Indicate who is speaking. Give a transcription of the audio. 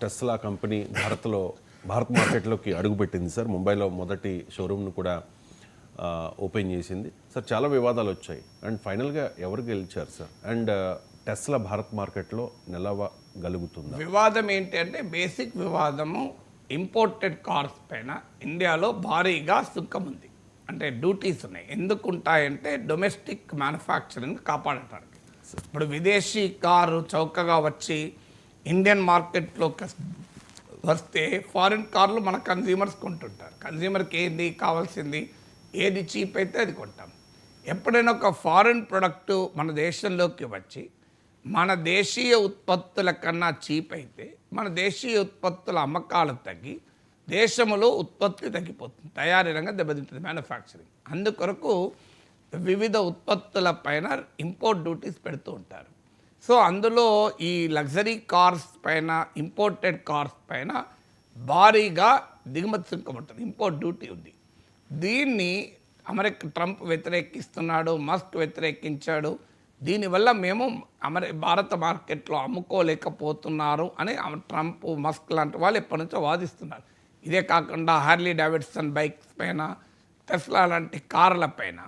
Speaker 1: Tesla company Bharat మార్కెట్లోకి అడుగుపెట్టింది sir. ముంబైలో మొదటి షోరూమ్ను కూడా ఓపెన్ చేసింది సార్. చాలా వివాదాలు వచ్చాయి అండ్ ఫైనల్గా ఎవరు గెలిచారు సార్? అండ్ టెస్లా భారత్ మార్కెట్లో నిలవగలుగుతుందా?
Speaker 2: వివాదం ఏంటి అంటే బేసిక్ వివాదము ఇంపోర్టెడ్ కార్స్ పైన ఇండియాలో భారీగా సుంకం ఉంది, అంటే డ్యూటీస్ ఉన్నాయి. ఎందుకు ఉంటాయంటే డొమెస్టిక్ మ్యానుఫ్యాక్చరింగ్ కాపాడటానికి. ఇప్పుడు విదేశీ కారు చౌకగా వచ్చి ఇండియన్ మార్కెట్లోకి వస్తే ఫారిన్ కార్లు మన కన్జ్యూమర్స్ కొంటుంటారు. కన్జ్యూమర్కి ఏది కావాల్సింది, ఏది చీప్ అయితే అది కొంటాం. ఎప్పుడైనా ఒక ఫారిన్ ప్రొడక్టు మన దేశంలోకి వచ్చి మన దేశీయ ఉత్పత్తుల కన్నా చీప్ అయితే మన దేశీయ ఉత్పత్తుల అమ్మకాలు తగ్గి దేశంలో ఉత్పత్తి తగ్గిపోతుంది, తయారీ రంగం దెబ్బతింటుంది, మ్యానుఫ్యాక్చరింగ్. అందుకొరకు వివిధ ఉత్పత్తుల పైన ఇంపోర్ట్ డ్యూటీస్ పెడుతూ ఉంటారు. సో అందులో ఈ లగ్జరీ కార్స్ పైన, ఇంపోర్టెడ్ కార్స్ పైన భారీగా దిగుమతి సుంకం ఉంటుంది, ఇంపోర్ట్ డ్యూటీ ఉంది. దీన్ని ట్రంప్ వ్యతిరేకిస్తున్నాడు, మస్క్ వ్యతిరేకించాడు. దీనివల్ల మేము భారత మార్కెట్లో అమ్ముకోలేకపోతున్నారు అని ట్రంప్, మస్క్ లాంటి వాళ్ళు ఎప్పటి నుంచో వాదిస్తున్నారు. ఇదే కాకుండా హార్లీ డేవిడ్సన్ బైక్స్ పైన, టెస్లా లాంటి కార్ల పైన